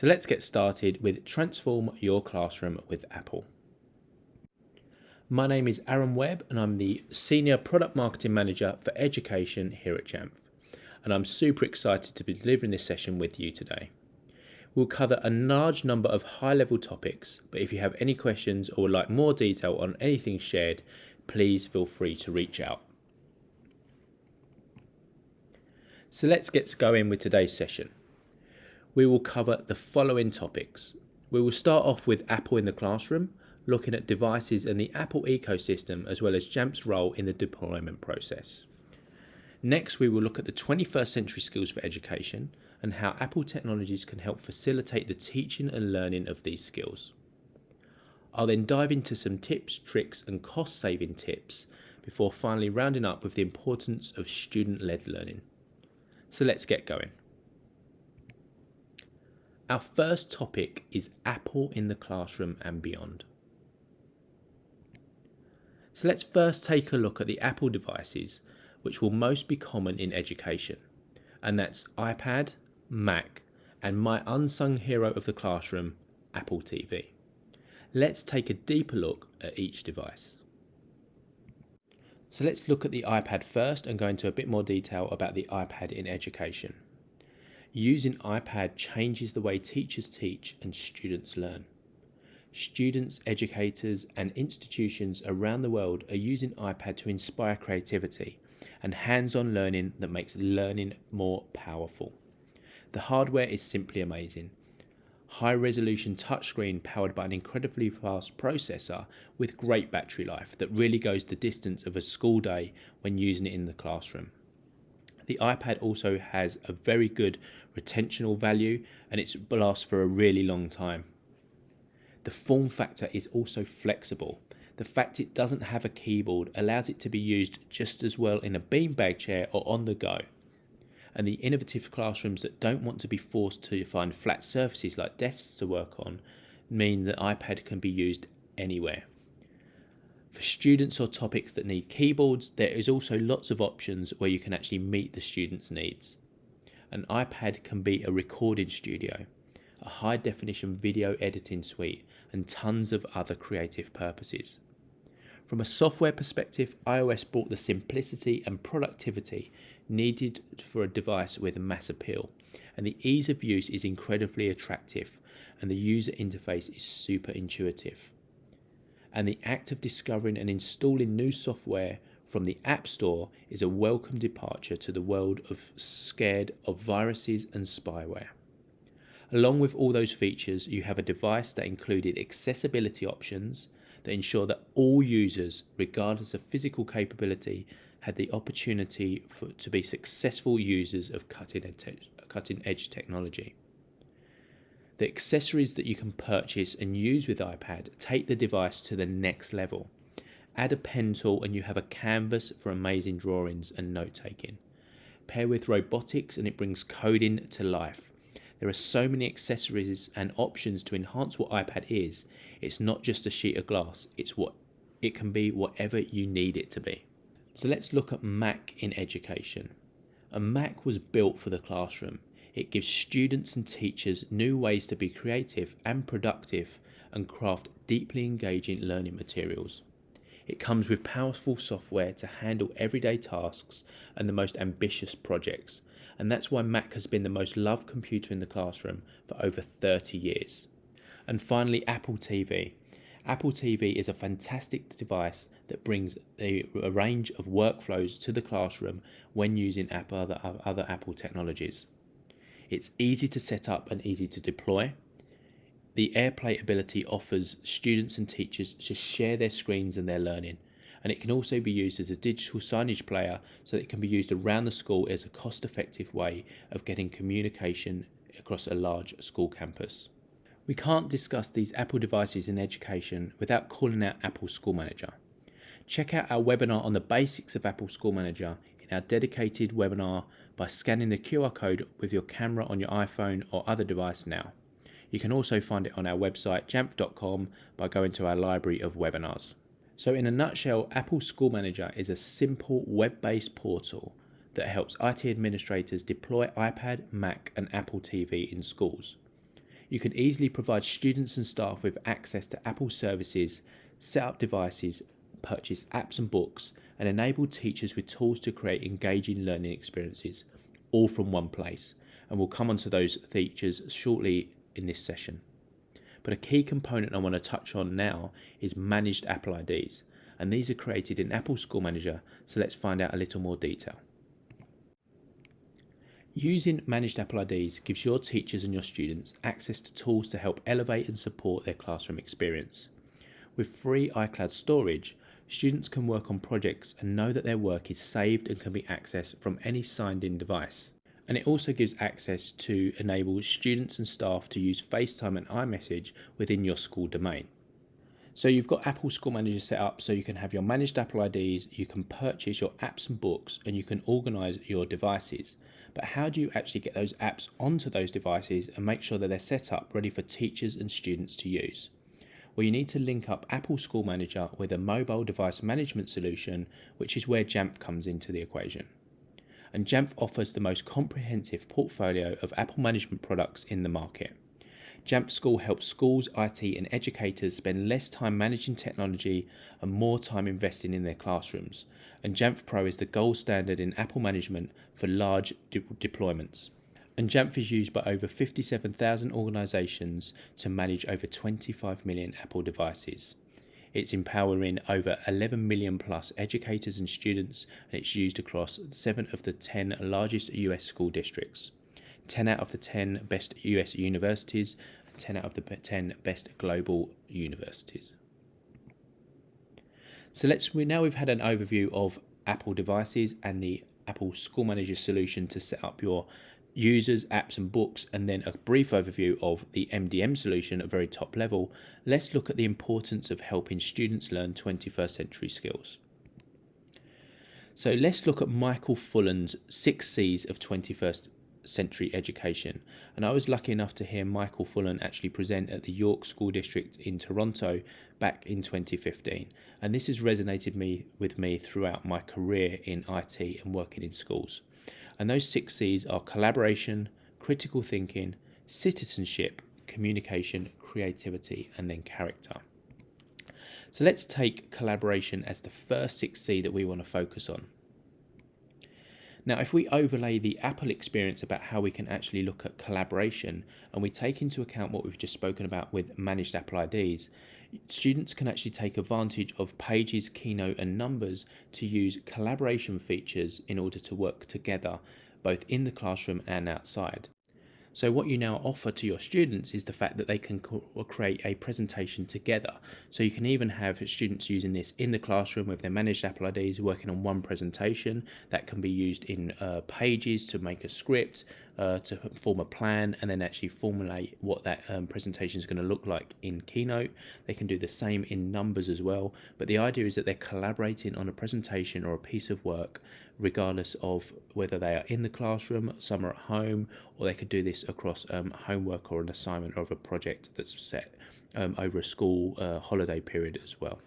So let's get started with Transform Your Classroom with Apple. My name is Aaron Webb and I'm the Senior Product Marketing Manager for Education here at Jamf. And I'm super excited to be delivering this session with you today. We'll cover a large number of high-level topics, but if you have any questions or would like more detail on anything shared, please feel free to reach out. So let's get going with today's session. We will cover the following topics. We will start off with Apple in the classroom, looking at devices and the Apple ecosystem, as well as Jamf's role in the deployment process. Next, we will look at the 21st century skills for education and how Apple technologies can help facilitate the teaching and learning of these skills. I'll then dive into some tips, tricks, and cost-saving tips before finally rounding up with the importance of student-led learning. So let's get going. Our first topic is Apple in the classroom and beyond. So let's first take a look at the Apple devices which will most be common in education, and that's iPad, Mac, and my unsung hero of the classroom, Apple TV. Let's take a deeper look at each device. So let's look at the iPad first and go into a bit more detail about the iPad in education. Using iPad changes the way teachers teach and students learn. Students, educators, and institutions around the world are using iPad to inspire creativity and hands-on learning that makes learning more powerful. The hardware is simply amazing. High-resolution touchscreen powered by an incredibly fast processor with great battery life that really goes the distance of a school day when using it in the classroom. The iPad also has a very good retentional value and it lasts for a really long time. The form factor is also flexible. The fact it doesn't have a keyboard allows it to be used just as well in a beanbag chair or on the go. And the innovative classrooms that don't want to be forced to find flat surfaces like desks to work on mean that iPad can be used anywhere. For students or topics that need keyboards, there is also lots of options where you can actually meet the students' needs. An iPad can be a recording studio, a high-definition video editing suite, and tons of other creative purposes. From a software perspective, iOS brought the simplicity and productivity needed for a device with mass appeal, and the ease of use is incredibly attractive, and the user interface is super intuitive. And the act of discovering and installing new software from the App Store is a welcome departure to the world of scared of viruses and spyware. Along with all those features, you have a device that included accessibility options that ensure that all users, regardless of physical capability, had the opportunity to be successful users of cutting-edge technology. The accessories that you can purchase and use with iPad take the device to the next level. Add a pen tool and you have a canvas for amazing drawings and note-taking. Pair with robotics and it brings coding to life. There are so many accessories and options to enhance what iPad is. It's not just a sheet of glass, it can be whatever you need it to be. So let's look at Mac in education. A Mac was built for the classroom. It gives students and teachers new ways to be creative and productive and craft deeply engaging learning materials. It comes with powerful software to handle everyday tasks and the most ambitious projects, and that's why Mac has been the most loved computer in the classroom for over 30 years. And finally, Apple TV. Apple TV is a fantastic device that brings a range of workflows to the classroom when using other Apple technologies. It's easy to set up and easy to deploy. The AirPlay ability offers students and teachers to share their screens and their learning, and it can also be used as a digital signage player so that it can be used around the school as a cost-effective way of getting communication across a large school campus. We can't discuss these Apple devices in education without calling out Apple School Manager. Check out our webinar on the basics of Apple School Manager in our dedicated webinar by scanning the QR code with your camera on your iPhone or other device now. You can also find it on our website jamf.com by going to our library of webinars. So in a nutshell, Apple School Manager is a simple web-based portal that helps IT administrators deploy iPad, Mac and Apple TV in schools. You can easily provide students and staff with access to Apple services, set up devices, purchase apps and books, and enable teachers with tools to create engaging learning experiences, all from one place. And we'll come onto those features shortly in this session. But a key component I want to touch on now is managed Apple IDs, and these are created in Apple School Manager, so let's find out a little more detail. Using managed Apple IDs gives your teachers and your students access to tools to help elevate and support their classroom experience. With free iCloud storage, students can work on projects and know that their work is saved and can be accessed from any signed-in device. And it also gives access to enable students and staff to use FaceTime and iMessage within your school domain. So you've got Apple School Manager set up so you can have your managed Apple IDs, you can purchase your apps and books, and you can organise your devices. But how do you actually get those apps onto those devices and make sure that they're set up ready for teachers and students to use? Well, you need to link up Apple School Manager with a mobile device management solution, which is where Jamf comes into the equation. And Jamf offers the most comprehensive portfolio of Apple management products in the market. Jamf School helps schools, IT and educators spend less time managing technology and more time investing in their classrooms. And Jamf Pro is the gold standard in Apple management for large deployments. And Jamf is used by over 57,000 organisations to manage over 25 million Apple devices. It's empowering over 11 million plus educators and students, and it's used across 7 of the 10 largest US school districts, 10 out of the 10 best US universities, and 10 out of the 10 best global universities. So we've had an overview of Apple devices and the Apple School Manager solution to set up your users, apps and books, and then a brief overview of the MDM solution at very top level. Let's look at the importance of helping students learn 21st century skills. So let's look at Michael Fullan's 6 C's of 21st century education. And I was lucky enough to hear Michael Fullan actually present at the York School District in Toronto back in 2015. And this has resonated with me throughout my career in IT and working in schools. And those 6 C's are collaboration, critical thinking, citizenship, communication, creativity, and then character. So let's take collaboration as the first 6 C that we want to focus on. Now, if we overlay the Apple experience about how we can actually look at collaboration, and we take into account what we've just spoken about with managed Apple IDs, students can actually take advantage of Pages, Keynote and Numbers to use collaboration features in order to work together, both in the classroom and outside. So what you now offer to your students is the fact that they can create a presentation together. So you can even have students using this in the classroom with their managed Apple IDs working on one presentation that can be used in Pages to make a script, to form a plan, and then actually formulate what that presentation is going to look like in Keynote. They can do the same in Numbers as well, but the idea is that they're collaborating on a presentation or a piece of work regardless of whether they are in the classroom, some are at home, or they could do this across homework or an assignment of a project that's set over a school holiday period as well.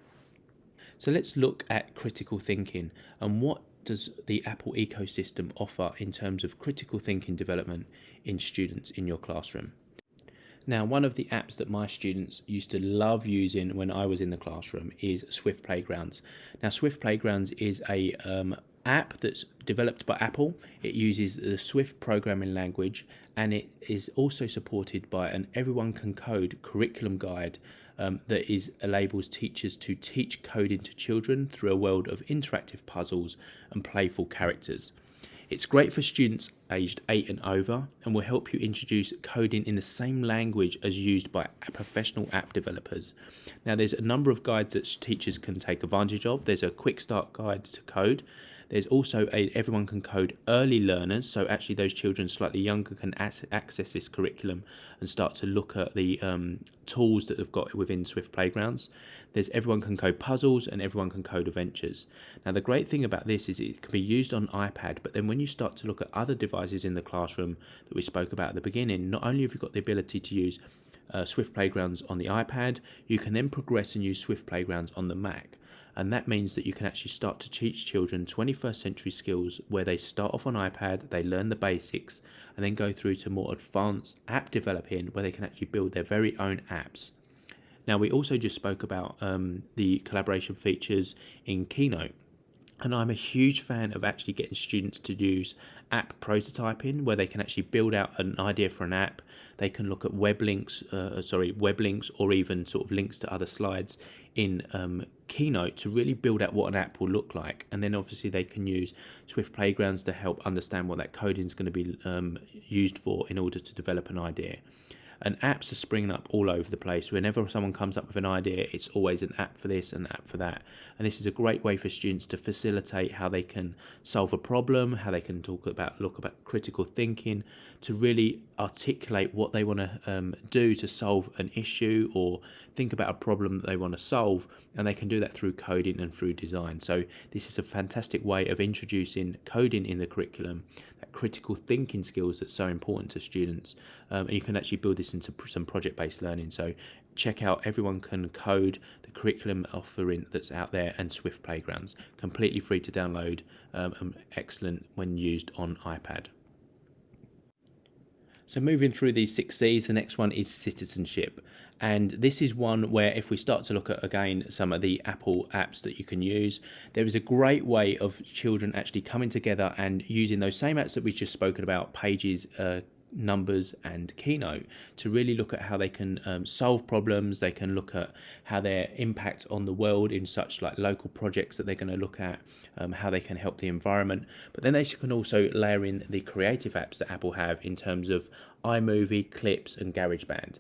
So let's look at critical thinking and what does the Apple ecosystem offer in terms of critical thinking development in students in your classroom. Now, one of the apps that my students used to love using when I was in the classroom is Swift Playgrounds. Now, Swift Playgrounds is a app that's developed by Apple. It uses the Swift programming language, and it is also supported by an Everyone Can Code curriculum guide that enables teachers to teach coding to children through a world of interactive puzzles and playful characters. It's great for students aged 8 and over and will help you introduce coding in the same language as used by professional app developers. Now, there's a number of guides that teachers can take advantage of. There's a quick start guide to code. There's also a Everyone Can Code early learners, so actually those children slightly younger can access this curriculum and start to look at the tools that they've got within Swift Playgrounds. There's Everyone Can Code Puzzles and Everyone Can Code Adventures. Now, the great thing about this is it can be used on iPad, but then when you start to look at other devices in the classroom that we spoke about at the beginning, not only have you got the ability to use Swift Playgrounds on the iPad, you can then progress and use Swift Playgrounds on the Mac. And that means that you can actually start to teach children 21st century skills where they start off on iPad, they learn the basics, and then go through to more advanced app developing where they can actually build their very own apps. Now, we also just spoke about the collaboration features in Keynote. And I'm a huge fan of actually getting students to use app prototyping, where they can actually build out an idea for an app. They can look at web links, or even sort of links to other slides in Keynote to really build out what an app will look like. And then obviously they can use Swift Playgrounds to help understand what that coding is going to be used for in order to develop an idea. And apps are springing up all over the place. Whenever someone comes up with an idea, it's always an app for this and an app for that. And this is a great way for students to facilitate how they can solve a problem, how they can look about critical thinking, to really articulate what they want to do to solve an issue or think about a problem that they want to solve. And they can do that through coding and through design. So this is a fantastic way of introducing coding in the curriculum, that critical thinking skills that's so important to students. And you can actually build this into some project-based learning. So check out Everyone Can Code, the curriculum offering that's out there, and Swift Playgrounds. Completely free to download, and excellent when used on iPad. So moving through these 6 C's, the next one is citizenship. And this is one where if we start to look at, again, some of the Apple apps that you can use, there is a great way of children actually coming together and using those same apps that we've just spoken about, Pages, Numbers and Keynote, to really look at how they can solve problems. They can look at how their impact on the world in such like local projects that they're going to look at, how they can help the environment. But then they can also layer in the creative apps that Apple have in terms of iMovie, Clips and GarageBand.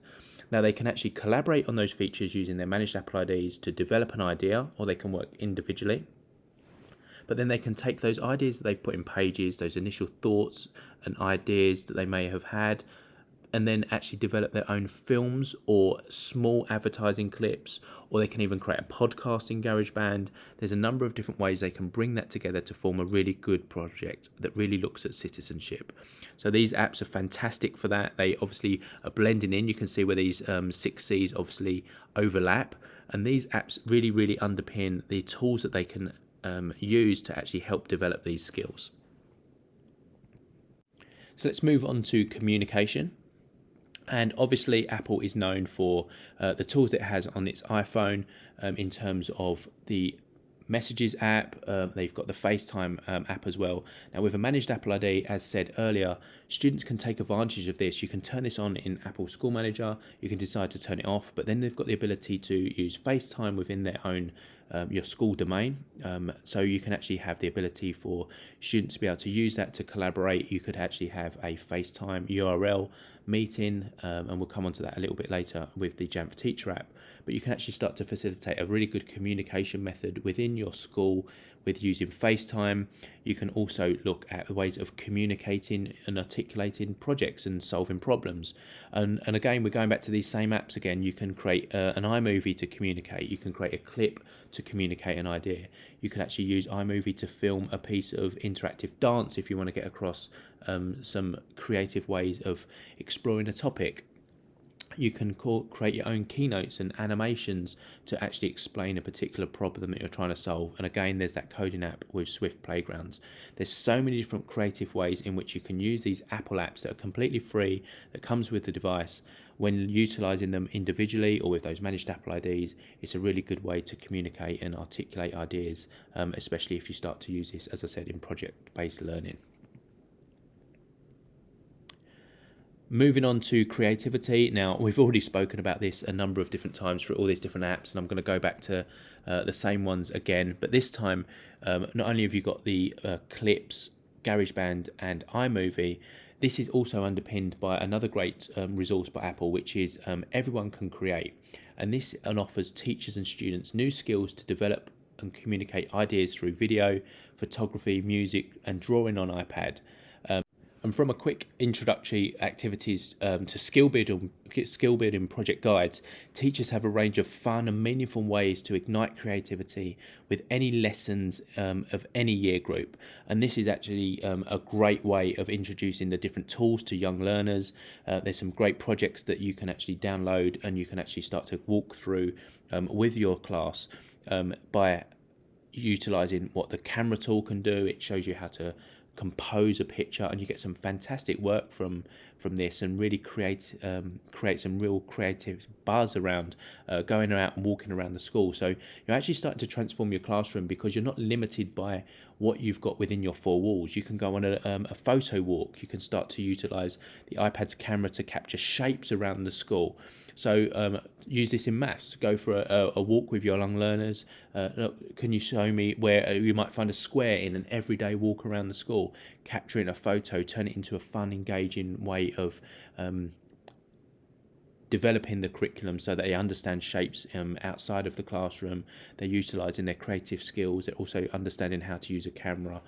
Now they can actually collaborate on those features using their managed Apple IDs to develop an idea, or they can work individually. But then they can take those ideas that they've put in Pages, those initial thoughts and ideas that they may have had, and then actually develop their own films or small advertising clips, or they can even create a podcast in GarageBand. There's a number of different ways they can bring that together to form a really good project that really looks at citizenship. So these apps are fantastic for that. They obviously are blending in. You can see where these 6 C's obviously overlap, and these apps really, really underpin the tools that they can use to actually help develop these skills. So let's move on to communication. And obviously Apple is known for the tools it has on its iPhone in terms of the Messages app. They've got the FaceTime app as well. Now with a managed Apple ID, as said earlier, students can take advantage of this. You can turn this on in Apple School Manager. You can decide to turn it off, but then they've got the ability to use FaceTime within their own your school domain. So you can actually have the ability for students to be able to use that to collaborate. You could actually have a FaceTime URL meeting, and we'll come on to that a little bit later with the Jamf Teacher app. But you can actually start to facilitate a really good communication method within your school with using FaceTime. You can also look at ways of communicating and articulating projects and solving problems. And again, we're going back to these same apps again. You can create an iMovie to communicate. You can create a clip to communicate an idea. You can actually use iMovie to film a piece of interactive dance if you want to get across some creative ways of exploring a topic. You can create your own keynotes and animations to actually explain a particular problem that you're trying to solve. And again, there's that coding app with Swift Playgrounds. There's so many different creative ways in which you can use these Apple apps that are completely free, that comes with the device. When utilizing them individually or with those managed Apple IDs, it's a really good way to communicate and articulate ideas, especially if you start to use this, as I said, in project-based learning. Moving on to creativity. Now, we've already spoken about this a number of different times for all these different apps, and I'm going to go back to the same ones again. But this time, not only have you got the Clips, GarageBand, and iMovie, this is also underpinned by another great resource by Apple, which is Everyone Can Create. And this offers teachers and students new skills to develop and communicate ideas through video, photography, music, and drawing on iPad. And from a quick introductory activities to skill building project guides, teachers have a range of fun and meaningful ways to ignite creativity with any lessons of any year group. And this is actually a great way of introducing the different tools to young learners. There's some great projects that you can actually download and you can actually start to walk through with your class by utilizing what the camera tool can do. It shows you how to compose a picture, and you get some fantastic work from this, and really create some real creative buzz around going out and walking around the school. So you're actually starting to transform your classroom, because you're not limited by what you've got within your four walls. You can go on a photo walk. You can start to utilize the iPad's camera to capture shapes around the school. So use this in maths. Go for a walk with your young learners. Look, can you show me where you might find a square in an everyday walk around the school? Capture it in a photo, turn it into a fun, engaging way of developing the curriculum, so that they understand shapes outside of the classroom. They're utilising their creative skills. They're also understanding how to use a camera.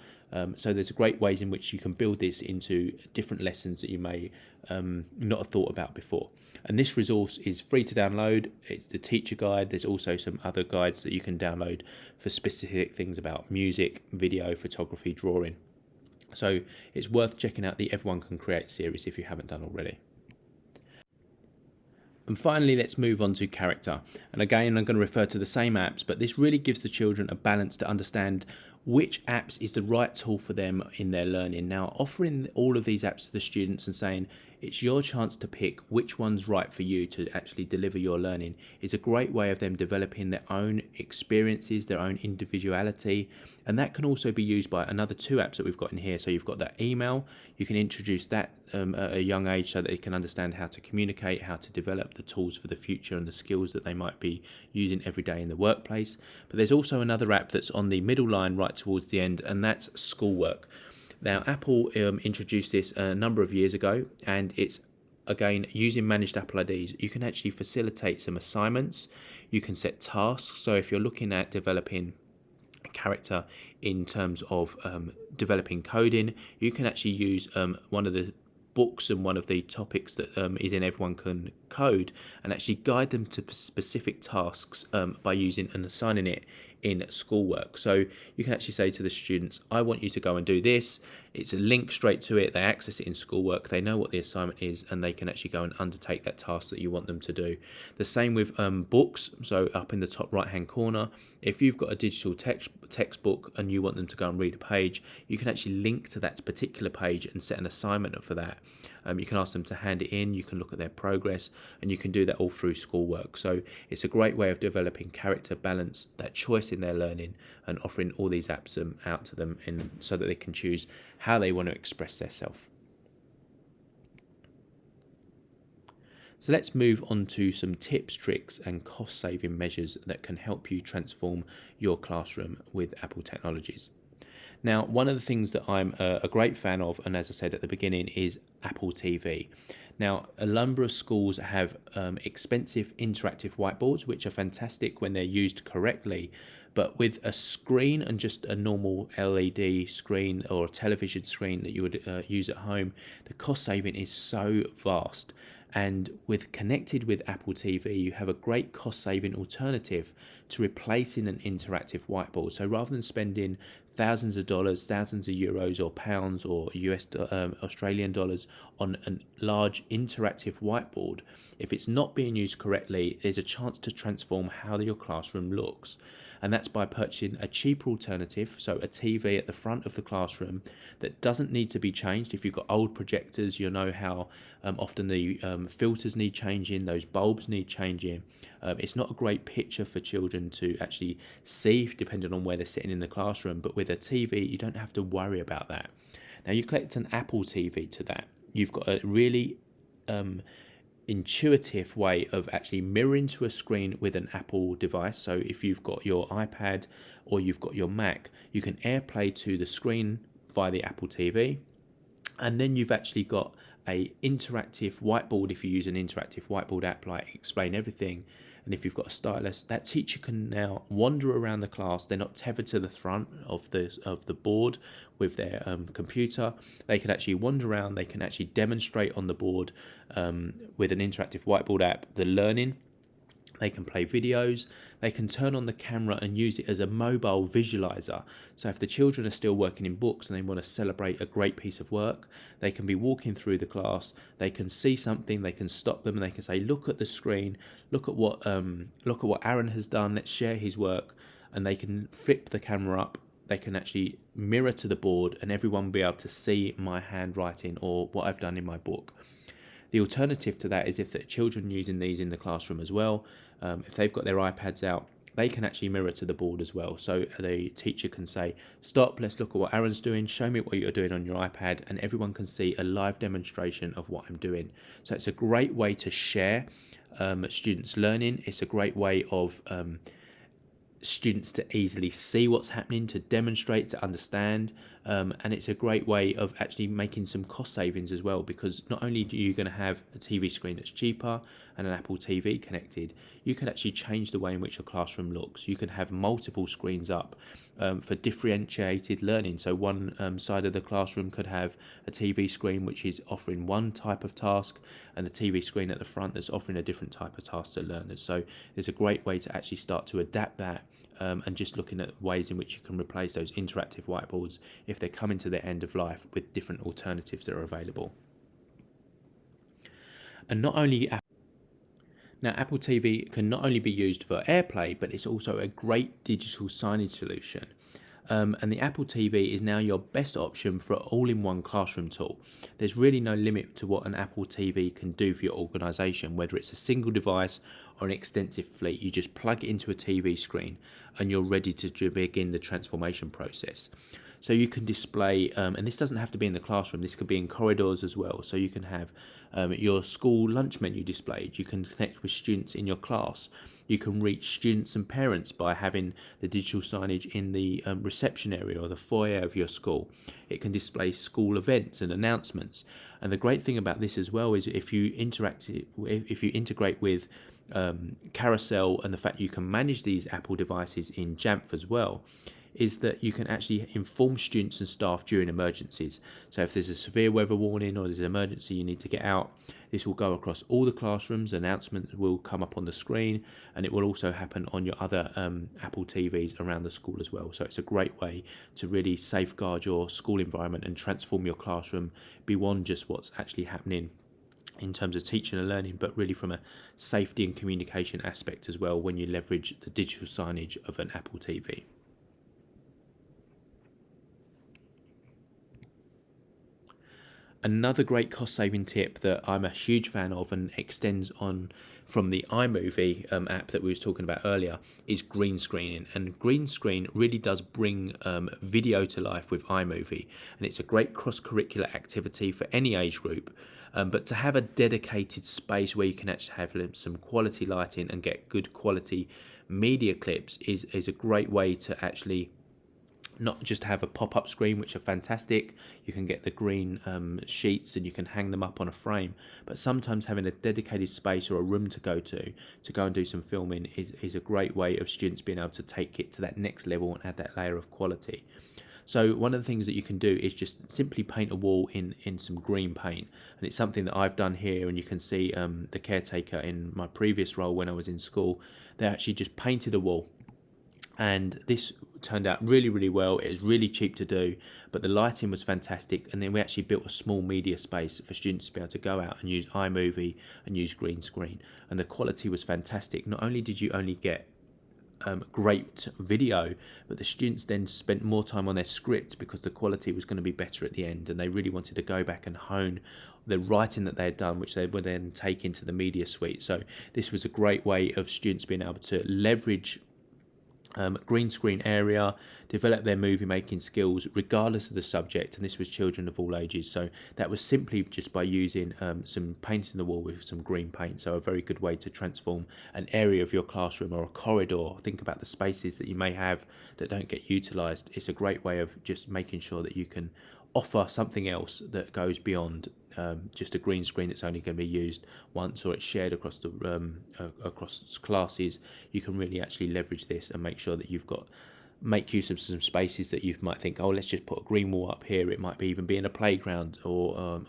So there's great ways in which you can build this into different lessons that you may not have thought about before. And this resource is free to download. It's the teacher guide. There's also some other guides that you can download for specific things about music, video, photography, drawing. So it's worth checking out the Everyone Can Create series if you haven't done already. And finally, let's move on to character. And again, I'm going to refer to the same apps, but this really gives the children a balance to understand which apps is the right tool for them in their learning. Now, offering all of these apps to the students and saying it's your chance to pick which one's right for you to actually deliver your learning is a great way of them developing their own experiences, their own individuality. And that can also be used by another two apps that we've got in here. So you've got that email. You can introduce that at a young age, so that they can understand how to communicate, how to develop the tools for the future and the skills that they might be using every day in the workplace. But there's also another app that's on the middle line right towards the end, and that's schoolwork. Now, Apple introduced this a number of years ago, and it's, again, using managed Apple IDs. You can actually facilitate some assignments. You can set tasks. So if you're looking at developing a character in terms of developing coding, you can actually use one of the books and one of the topics that is in Everyone Can Code, and actually guide them to specific tasks by using and assigning it in schoolwork. So you can actually say to the students, I want you to go and do this. It's a link straight to it. They access it in schoolwork. They know what the assignment is, and they can actually go and undertake that task that you want them to do. The same with books. So up in the top right hand corner, if you've got a digital textbook and you want them to go and read a page, you can actually link to that particular page and set an assignment for that. You can ask them to hand it in. You can look at their progress, and you can do that all through schoolwork. So it's a great way of developing character, balance, that choice in their learning, and offering all these apps out to them so that they can choose how they want to express themselves. So let's move on to some tips, tricks and cost-saving measures that can help you transform your classroom with Apple technologies. Now, one of the things that I'm a great fan of, and as I said at the beginning, is Apple TV. Now, a number of schools have expensive interactive whiteboards, which are fantastic when they're used correctly. But with a screen and just a normal LED screen or a television screen that you would use at home, the cost saving is so vast. And with connected with Apple TV, you have a great cost-saving alternative to replacing an interactive whiteboard. So rather than spending thousands of dollars, thousands of euros or pounds or Australian dollars on a large interactive whiteboard, if it's not being used correctly, there's a chance to transform how your classroom looks. And that's by purchasing a cheaper alternative, so a TV at the front of the classroom that doesn't need to be changed. If you've got old projectors, you'll know how often the filters need changing, those bulbs need changing. It's not a great picture for children to actually see, depending on where they're sitting in the classroom, but with a TV, you don't have to worry about that. Now, you collect an Apple TV to that. You've got a really intuitive way of actually mirroring to a screen with an Apple device. So if you've got your iPad or you've got your Mac, you can AirPlay to the screen via the Apple TV, and then you've actually got a interactive whiteboard. If you use an interactive whiteboard app like Explain Everything, and if you've got a stylus, that teacher can now wander around the class. They're not tethered to the front of the board with their computer. They can actually wander around. They can actually demonstrate on the board with an interactive whiteboard app the learning. They can play videos. They can turn on the camera and use it as a mobile visualizer. So if the children are still working in books and they want to celebrate a great piece of work, they can be walking through the class. They can see something. They can stop them and they can say, "Look at the screen. Look at what Aaron has done. Let's share his work." and they can flip the camera up. They can actually mirror to the board, and everyone will be able to see my handwriting or what I've done in my book. The alternative to that is if the children using these in the classroom as well, if they've got their iPads out, they can actually mirror to the board as well. So the teacher can say, stop, let's look at what Aaron's doing, show me what you're doing on your iPad, and everyone can see a live demonstration of what I'm doing. So it's a great way to share students' learning. It's a great way of students to easily see what's happening, to demonstrate, to understand, and it's a great way of actually making some cost savings as well, because not only are you going to have a TV screen that's cheaper and an Apple TV connected, you can actually change the way in which your classroom looks. You can have multiple screens up for differentiated learning. So one side of the classroom could have a TV screen which is offering one type of task, and the TV screen at the front that's offering a different type of task to learners. So there's a great way to actually start to adapt that, and just looking at ways in which you can replace those interactive whiteboards if they're coming to their end of life with different alternatives that are available. And not only now, Apple TV can not only be used for AirPlay, but it's also a great digital signage solution. And the Apple TV is now your best option for an all-in-one classroom tool. There's really no limit to what an Apple TV can do for your organisation, whether it's a single device or an extensive fleet. You just plug it into a TV screen and you're ready to begin the transformation process. So you can display, and this doesn't have to be in the classroom, this could be in corridors as well. So you can have your school lunch menu displayed. You can connect with students in your class. You can reach students and parents by having the digital signage in the reception area or the foyer of your school. It can display school events and announcements. And the great thing about this as well is if you integrate with Carousel and the fact you can manage these Apple devices in Jamf as well, is that you can actually inform students and staff during emergencies. So if there's a severe weather warning or there's an emergency you need to get out, this will go across all the classrooms. Announcements will come up on the screen, and it will also happen on your other Apple TVs around the school as well. So it's a great way to really safeguard your school environment and transform your classroom beyond just what's actually happening in terms of teaching and learning, but really from a safety and communication aspect as well when you leverage the digital signage of an Apple TV. Another great cost-saving tip that I'm a huge fan of and extends on from the iMovie app that we was talking about earlier is green screening. And green screen really does bring video to life with iMovie, and it's a great cross-curricular activity for any age group. But to have a dedicated space where you can actually have some quality lighting and get good quality media clips is a great way to actually not just have a pop-up screen, which are fantastic. You can get the green sheets and you can hang them up on a frame, but sometimes having a dedicated space or a room to go and do some filming is a great way of students being able to take it to that next level and add that layer of quality. So one of the things that you can do is just simply paint a wall in some green paint, and it's something that I've done here, and you can see the caretaker in my previous role when I was in school, they actually just painted a wall. And this turned out really, really well. It was really cheap to do, but the lighting was fantastic. And then we actually built a small media space for students to be able to go out and use iMovie and use green screen. And the quality was fantastic. Not only did you only get great video, but the students then spent more time on their script because the quality was going to be better at the end. And they really wanted to go back and hone the writing that they had done, which they would then take into the media suite. So this was a great way of students being able to leverage green screen area, develop their movie making skills regardless of the subject, and this was children of all ages. So that was simply just by using some paint in the wall with some green paint. So a very good way to transform an area of your classroom or a corridor. Think about the spaces that you may have that don't get utilised. It's a great way of just making sure that you can offer something else that goes beyond just a green screen that's only going to be used once, or it's shared across the across classes. You can really actually leverage this and make sure that make use of some spaces that you might think, oh, let's just put a green wall up here. It might be even be in a playground or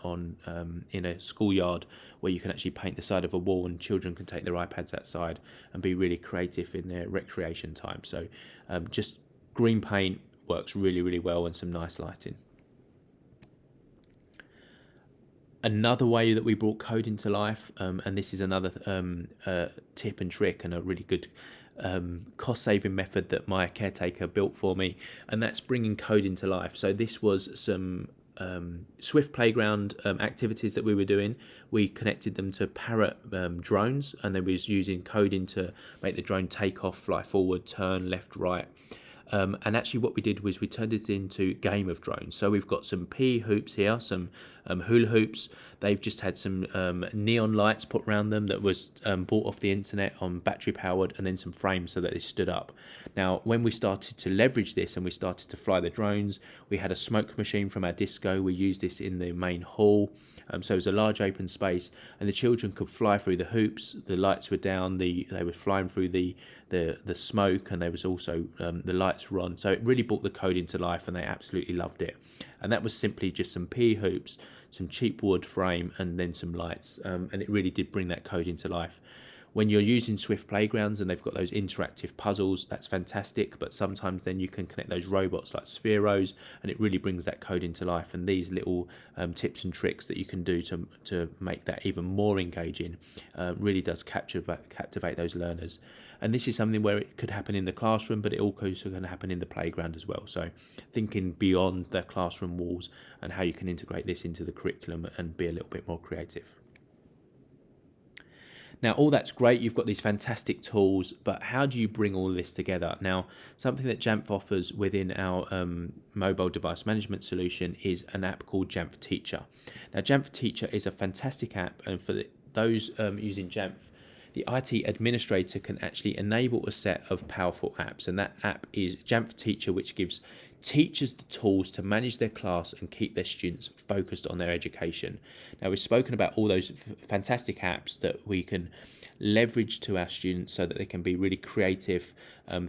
in a schoolyard where you can actually paint the side of a wall and children can take their iPads outside and be really creative in their recreation time. So just green paint works really, really well, and some nice lighting. Another way that we brought code into life, and this is another tip and trick and a really good cost-saving method that my caretaker built for me, and that's bringing code into life. So this was some Swift playground activities that we were doing. We connected them to Parrot drones, and they was using coding to make the drone take off, fly forward, turn left, right. And actually what we did was we turned it into game of drones. So we've got some pea hoops here, some hula hoops. They've just had some neon lights put around them that was bought off the internet on battery powered, and then some frames so that they stood up. Now, when we started to leverage this and we started to fly the drones, we had a smoke machine from our disco. We used this in the main hall. So it was a large open space, and the children could fly through the hoops. The lights were down. They were flying through the smoke, and there was also the lights were on. So it really brought the code into life, and they absolutely loved it. And that was simply just some pea hoops, some cheap wood frame, and then some lights. And it really did bring that code into life. When you're using Swift playgrounds and they've got those interactive puzzles, that's fantastic, but sometimes then you can connect those robots like Spheros, and it really brings that code into life. And these little tips and tricks that you can do to make that even more engaging really does captivate those learners. And this is something where it could happen in the classroom, but it also can happen in the playground as well. So thinking beyond the classroom walls and how you can integrate this into the curriculum and be a little bit more creative. Now, all that's great. You've got these fantastic tools, but how do you bring all this together? Now, something that Jamf offers within our mobile device management solution is an app called Jamf Teacher. Now, Jamf Teacher is a fantastic app, and for those using Jamf, the IT administrator can actually enable a set of powerful apps, and that app is Jamf Teacher, which gives teachers the tools to manage their class and keep their students focused on their education. Now, we've spoken about all those fantastic apps that we can leverage to our students so that they can be really creative,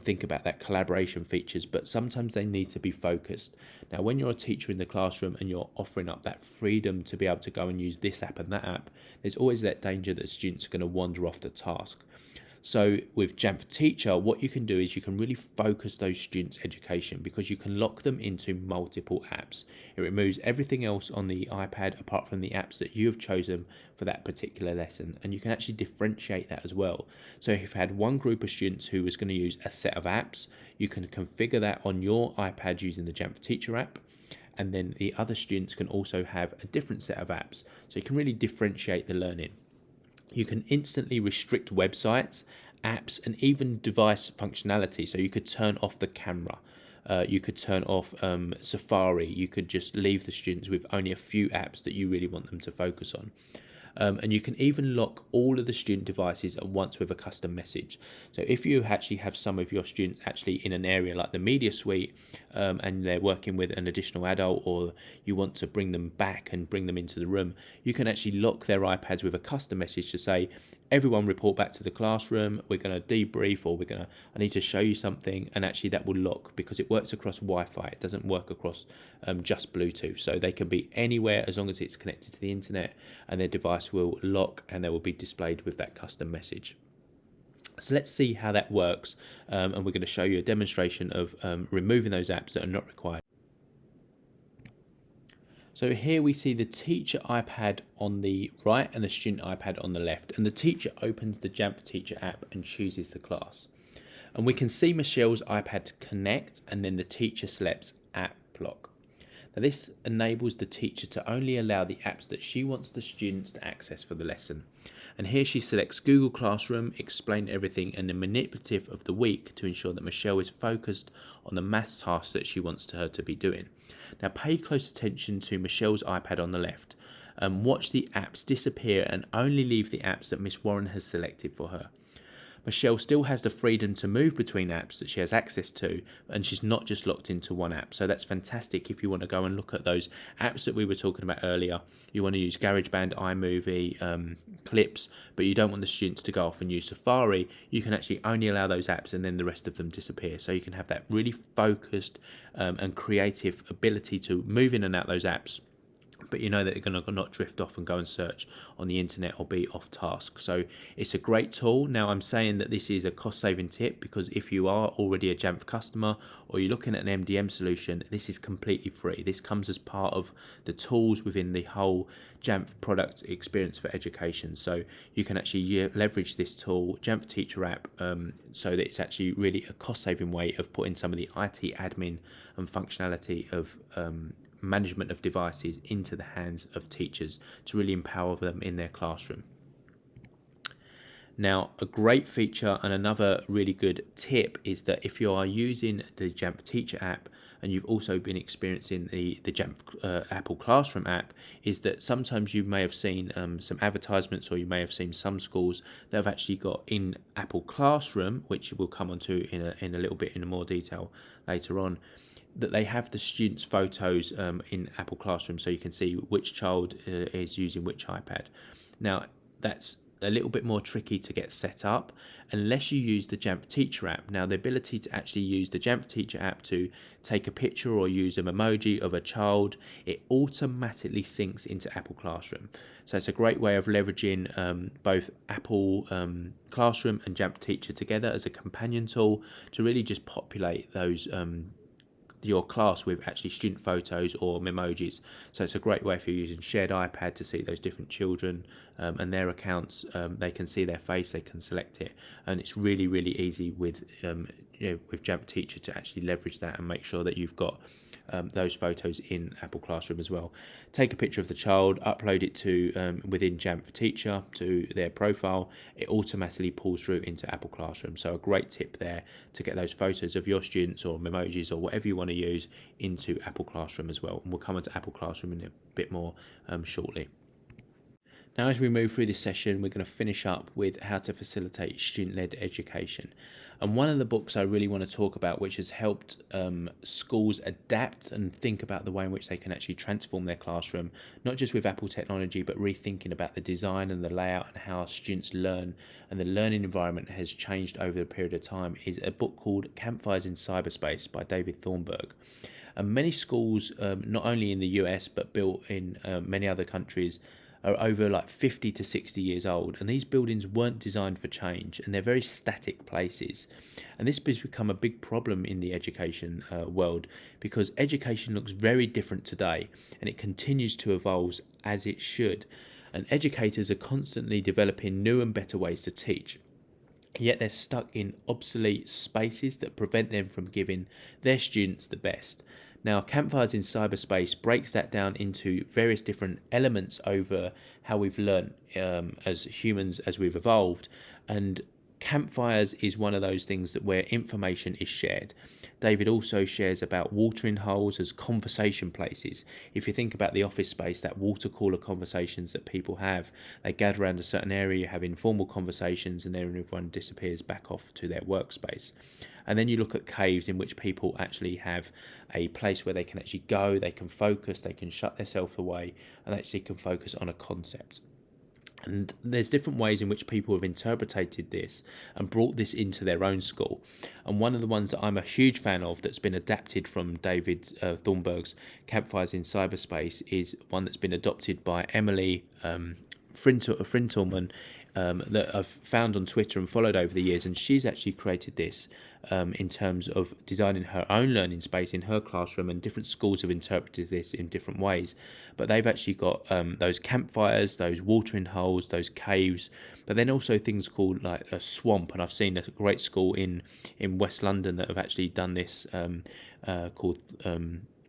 think about that collaboration features, but sometimes they need to be focused. Now, when you're a teacher in the classroom and you're offering up that freedom to be able to go and use this app and that app, there's always that danger that students are going to wander off the task. So with Jamf Teacher, what you can do is you can really focus those students' education, because you can lock them into multiple apps. It removes everything else on the iPad apart from the apps that you have chosen for that particular lesson, and you can actually differentiate that as well. So if you had one group of students who was going to use a set of apps, you can configure that on your iPad using the Jamf Teacher app, and then the other students can also have a different set of apps. So you can really differentiate the learning. You can instantly restrict websites, apps, and even device functionality. So you could turn off the camera. You could turn off Safari. You could just leave the students with only a few apps that you really want them to focus on. And you can even lock all of the student devices at once with a custom message. So if you actually have some of your students actually in an area like the media suite, and they're working with an additional adult, or you want to bring them back and bring them into the room, you can actually lock their iPads with a custom message to say, everyone report back to the classroom, we're going to debrief, or I need to show you something. And actually that will lock because it works across Wi-Fi. It doesn't work across just Bluetooth. So they can be anywhere as long as it's connected to the internet, and their device will lock and they will be displayed with that custom message. So let's see how that works, and we're going to show you a demonstration of removing those apps that are not required. So here we see the teacher iPad on the right and the student iPad on the left, and the teacher opens the Jamf Teacher app and chooses the class. And we can see Michelle's iPad connect, and then the teacher selects App Block. Now this enables the teacher to only allow the apps that she wants the students to access for the lesson. And here she selects Google Classroom, Explain Everything, and the Manipulative of the Week to ensure that Michelle is focused on the maths task that she wants her to be doing. Now pay close attention to Michelle's iPad on the left. Watch the apps disappear and only leave the apps that Miss Warren has selected for her. Michelle still has the freedom to move between apps that she has access to, and she's not just locked into one app. So that's fantastic if you want to go and look at those apps that we were talking about earlier. You want to use GarageBand, iMovie, Clips, but you don't want the students to go off and use Safari. You can actually only allow those apps and then the rest of them disappear. So you can have that really focused and creative ability to move in and out those apps but you know that they're going to not drift off and go and search on the internet or be off task. So it's a great tool. Now, I'm saying that this is a cost-saving tip because if you are already a Jamf customer or you're looking at an MDM solution, this is completely free. This comes as part of the tools within the whole Jamf product experience for education. So you can actually leverage this tool, Jamf Teacher app, so that it's actually really a cost-saving way of putting some of the IT admin and functionality of management of devices into the hands of teachers to really empower them in their classroom. Now, a great feature and another really good tip is that if you are using the Jamf Teacher app and you've also been experiencing the Jamf Apple Classroom app, is that sometimes you may have seen some advertisements, or you may have seen some schools that have actually got in Apple Classroom, which we'll come on to in a little bit in more detail later on, that they have the students' photos in Apple Classroom, so you can see which child is using which iPad. Now, that's a little bit more tricky to get set up unless you use the Jamf Teacher app. Now, the ability to actually use the Jamf Teacher app to take a picture or use an emoji of a child, it automatically syncs into Apple Classroom. So it's a great way of leveraging both Apple Classroom and Jamf Teacher together as a companion tool to really just populate those your class with actually student photos or memojis. So it's a great way if you're using shared iPad to see those different children and their accounts. They can see their face, they can select it, and it's really, really easy with with Jamf Teacher to actually leverage that and make sure that you've got those photos in Apple Classroom as well. Take a picture of the child, upload it to within Jamf Teacher to their profile. It automatically pulls through into Apple Classroom. So a great tip there to get those photos of your students or emojis or whatever you want to use into Apple Classroom as well. And we'll come into Apple Classroom in a bit more shortly. Now, as we move through this session, we're going to finish up with how to facilitate student-led education. And one of the books I really want to talk about, which has helped schools adapt and think about the way in which they can actually transform their classroom, not just with Apple technology, but rethinking about the design and the layout and how students learn, and the learning environment has changed over a period of time, is a book called Campfires in Cyberspace by David Thornburg. And many schools, not only in the US, but built in many other countries, are over like 50 to 60 years old, and these buildings weren't designed for change, and they're very static places. And this has become a big problem in the education world, because education looks very different today, and it continues to evolve as it should. And educators are constantly developing new and better ways to teach, yet they're stuck in obsolete spaces that prevent them from giving their students the best. Now, Campfires in Cyberspace breaks that down into various different elements over how we've learned as humans as we've evolved. And Campfires is one of those things that where information is shared. David also shares about watering holes as conversation places. If you think about the office space, that water cooler conversations that people have, they gather around a certain area, have informal conversations, and then everyone disappears back off to their workspace. And then you look at caves in which people actually have a place where they can actually go, they can focus, they can shut themselves away, and actually can focus on a concept. And there's different ways in which people have interpreted this and brought this into their own school. And one of the ones that I'm a huge fan of that's been adapted from David Thornburg's Campfires in Cyberspace is one that's been adopted by Emily Frintelman, that I've found on Twitter and followed over the years. And she's actually created this in terms of designing her own learning space in her classroom, and different schools have interpreted this in different ways. But they've actually got those campfires, those watering holes, those caves, but then also things called like a swamp. And I've seen a great school in West London that have actually done this called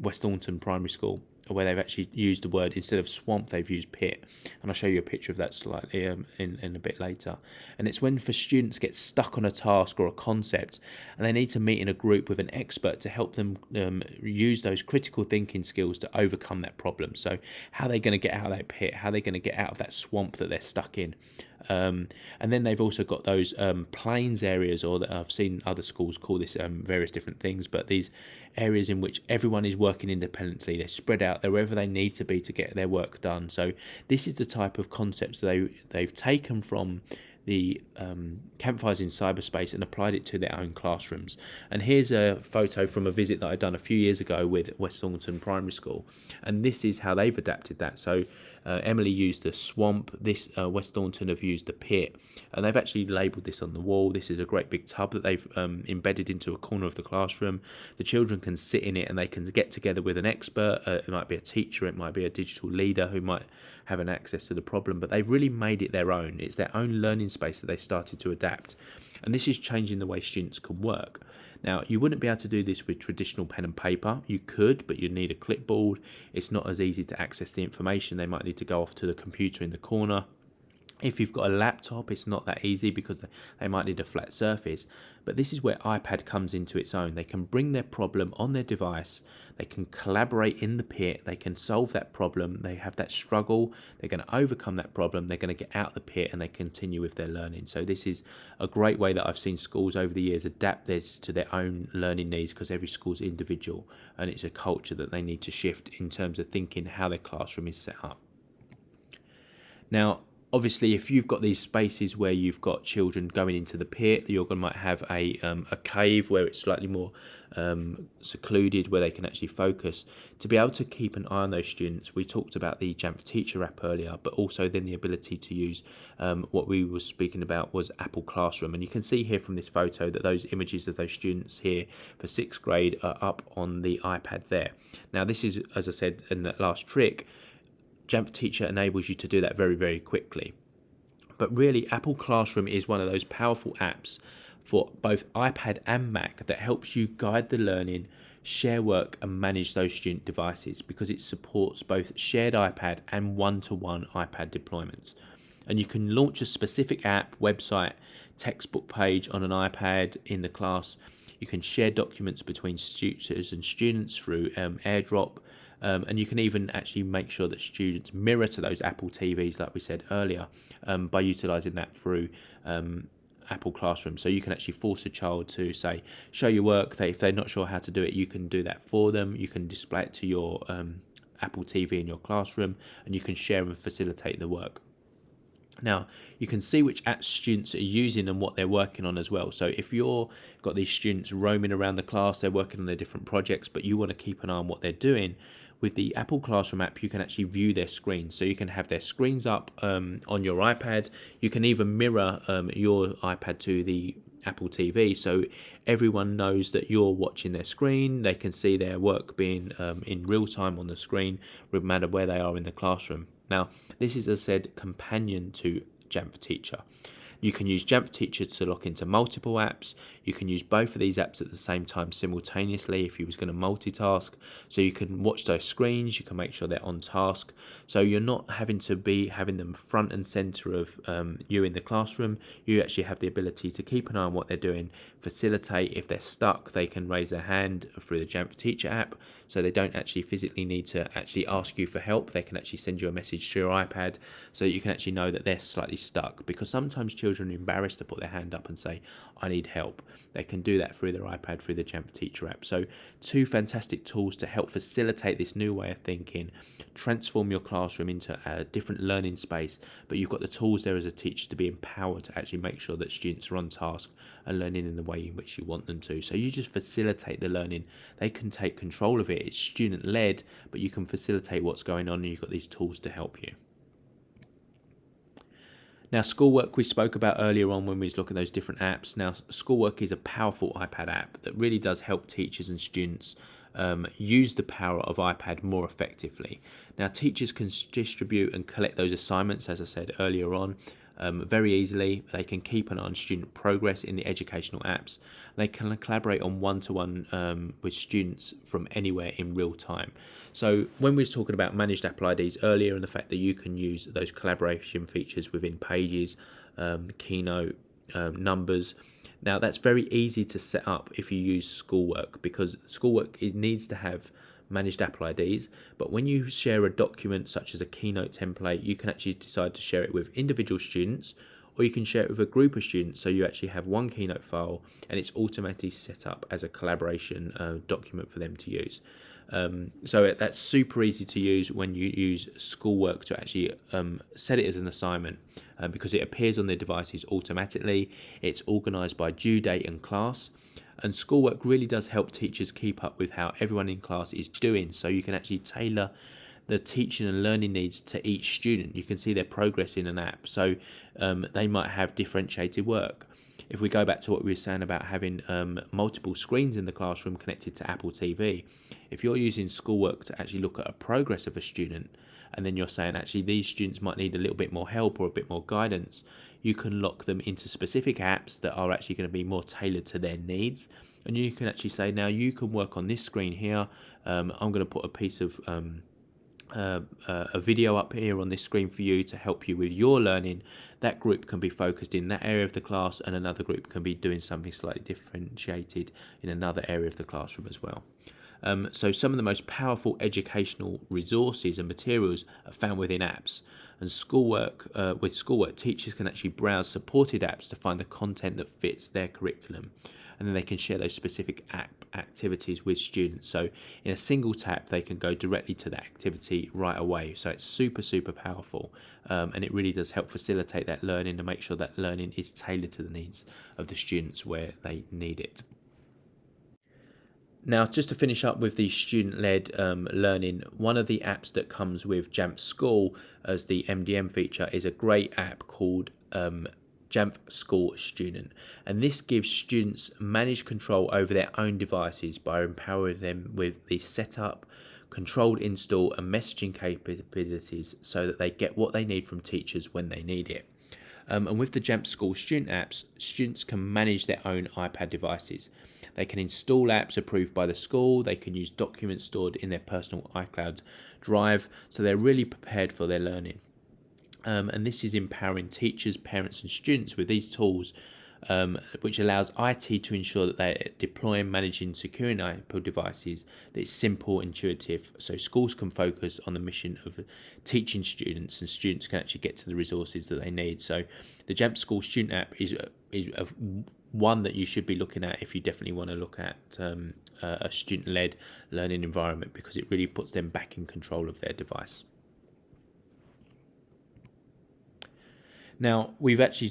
West Thornton Primary School, where they've actually used the word, instead of swamp, they've used pit. And I'll show you a picture of that slightly in a bit later. And it's when for students get stuck on a task or a concept, and they need to meet in a group with an expert to help them use those critical thinking skills to overcome that problem. So how are they going to get out of that pit? How are they going to get out of that swamp that they're stuck in? And then they've also got those plains areas, or that I've seen other schools call this various different things, but these areas in which everyone is working independently, they're spread out, they're wherever they need to be to get their work done. So this is the type of concepts they've taken from the campfires in cyberspace and applied it to their own classrooms. And here's a photo from a visit that I'd done a few years ago with West Thornton Primary School, and this is how they've adapted that. So Emily used the swamp, West Thornton have used the pit, and they've actually labelled this on the wall. This is a great big tub that they've embedded into a corner of the classroom. The children can sit in it and they can get together with an expert. It might be a teacher, it might be a digital leader who might have an access to the problem, but they've really made it their own. It's their own learning space that they've started to adapt, and this is changing the way students can work. Now, you wouldn't be able to do this with traditional pen and paper. You could, but you'd need a clipboard. It's not as easy to access the information. They might need to go off to the computer in the corner. If you've got a laptop, it's not that easy because they might need a flat surface. But this is where iPad comes into its own. They can bring their problem on their device. They can collaborate in the pit. They can solve that problem. They have that struggle. They're going to overcome that problem. They're going to get out of the pit and they continue with their learning. So this is a great way that I've seen schools over the years adapt this to their own learning needs, because every school's individual and it's a culture that they need to shift in terms of thinking how their classroom is set up. Now, obviously, if you've got these spaces where you've got children going into the pit, you're going to might have a cave where it's slightly more secluded, where they can actually focus. To be able to keep an eye on those students, we talked about the Jamf Teacher app earlier, but also then the ability to use what we were speaking about was Apple Classroom. And you can see here from this photo that those images of those students here for 6th grade are up on the iPad there. Now, this is, as I said in that last trick, Jamf Teacher enables you to do that very, very quickly. But really, Apple Classroom is one of those powerful apps for both iPad and Mac that helps you guide the learning, share work and manage those student devices, because it supports both shared iPad and one-to-one iPad deployments. And you can launch a specific app, website, textbook page on an iPad in the class. You can share documents between tutors and students through AirDrop. And you can even actually make sure that students mirror to those Apple TVs, like we said earlier, by utilising that through Apple Classroom. So you can actually force a child to, say, show your work. If they're not sure how to do it, you can do that for them. You can display it to your Apple TV in your classroom, and you can share and facilitate the work. Now, you can see which apps students are using and what they're working on as well. So if you've got these students roaming around the class, they're working on their different projects, but you want to keep an eye on what they're doing, with the Apple Classroom app, you can actually view their screens. So you can have their screens up on your iPad. You can even mirror your iPad to the Apple TV, so everyone knows that you're watching their screen. They can see their work being in real time on the screen, no matter where they are in the classroom. Now, this is, as I said, companion to Jamf Teacher. You can use Jamf Teacher to lock into multiple apps. You can use both of these apps at the same time simultaneously if you was going to multitask. So you can watch those screens, you can make sure they're on task. So you're not having to be having them front and center of you in the classroom. You actually have the ability to keep an eye on what they're doing, facilitate. If they're stuck, they can raise their hand through the Jamf Teacher app. So they don't actually physically need to actually ask you for help. They can actually send you a message to your iPad so you can actually know that they're slightly stuck, because sometimes children are embarrassed to put their hand up and say, I need help. They can do that through their iPad, through the Jamf Teacher app. So 2 fantastic tools to help facilitate this new way of thinking, transform your classroom into a different learning space, but you've got the tools there as a teacher to be empowered to actually make sure that students are on task and learning in the way in which you want them to. So you just facilitate the learning. They can take control of it. It's student-led, but you can facilitate what's going on, and you've got these tools to help you. Now, Schoolwork we spoke about earlier on when we was looking at those different apps. Now, Schoolwork is a powerful iPad app that really does help teachers and students use the power of iPad more effectively. Now, teachers can distribute and collect those assignments, as I said earlier on, very easily. They can keep an eye on student progress in the educational apps. They can collaborate on one-to-one with students from anywhere in real time. So when we were talking about managed Apple IDs earlier, and the fact that you can use those collaboration features within Pages, Keynote, Numbers, now that's very easy to set up if you use Schoolwork, because Schoolwork, it needs to have managed Apple IDs, but when you share a document such as a Keynote template, you can actually decide to share it with individual students, or you can share it with a group of students, so you actually have one Keynote file and it's automatically set up as a collaboration document for them to use. So that's super easy to use when you use schoolwork to actually set it as an assignment, because it appears on their devices automatically. It's organised by due date and class. And schoolwork really does help teachers keep up with how everyone in class is doing, so you can actually tailor the teaching and learning needs to each student. You can see their progress in an app, so they might have differentiated work. If we go back to what we were saying about having multiple screens in the classroom connected to Apple TV, if you're using schoolwork to actually look at a progress of a student, and then you're saying actually these students might need a little bit more help or a bit more guidance, you can lock them into specific apps that are actually going to be more tailored to their needs. And you can actually say, now you can work on this screen here. I'm going to put a piece of a video up here on this screen for you to help you with your learning. That group can be focused in that area of the class, and another group can be doing something slightly differentiated in another area of the classroom as well. So some of the most powerful educational resources and materials are found within apps. And with schoolwork, teachers can actually browse supported apps to find the content that fits their curriculum. And then they can share those specific app activities with students. So in a single tap, they can go directly to that activity right away. So it's super, super powerful. And it really does help facilitate that learning and make sure that learning is tailored to the needs of the students where they need it. Now, just to finish up with the student-led learning, one of the apps that comes with Jamf School as the MDM feature is a great app called Jamf School Student. And this gives students managed control over their own devices by empowering them with the setup, controlled install and messaging capabilities so that they get what they need from teachers when they need it. And with the Jamf School Student apps, students can manage their own iPad devices. They can install apps approved by the school. They can use documents stored in their personal iCloud drive. So they're really prepared for their learning. And this is empowering teachers, parents and students with these tools, which allows IT to ensure that they're deploying, managing, securing Apple devices that is simple, intuitive, so schools can focus on the mission of teaching students and students can actually get to the resources that they need. So the Jamf School Student app is one that you should be looking at if you definitely want to look at a student-led learning environment, because it really puts them back in control of their device. Now, we've actually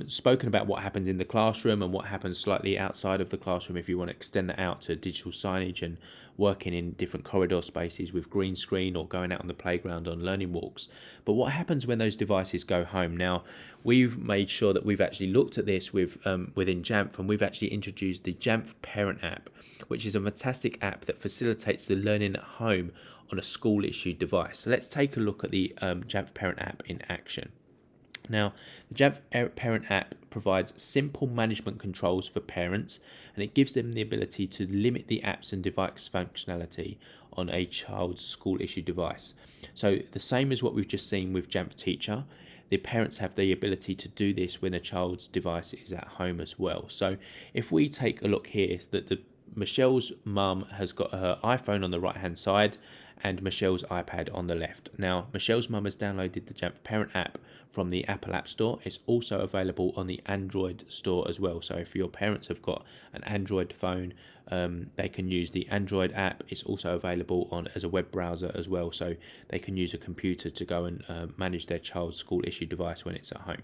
spoken about what happens in the classroom and what happens slightly outside of the classroom if you want to extend that out to digital signage and working in different corridor spaces with green screen or going out on the playground on learning walks. But what happens when those devices go home? Now, we've made sure that we've actually looked at this within Jamf, and we've actually introduced the Jamf Parent app, which is a fantastic app that facilitates the learning at home on a school-issued device. So let's take a look at the Jamf Parent app in action. Now, the Jamf Parent app provides simple management controls for parents, and it gives them the ability to limit the apps and device functionality on a child's school-issued device. So the same as what we've just seen with Jamf Teacher, the parents have the ability to do this when a child's device is at home as well. So if we take a look here, that Michelle's mum has got her iPhone on the right-hand side and Michelle's iPad on the left. Now, Michelle's mum has downloaded the Jamf Parent app from the Apple App Store. It's also available on the Android store as well. So if your parents have got an Android phone, they can use the Android app. It's also available as a web browser as well. So they can use a computer to go and manage their child's school-issued device when it's at home.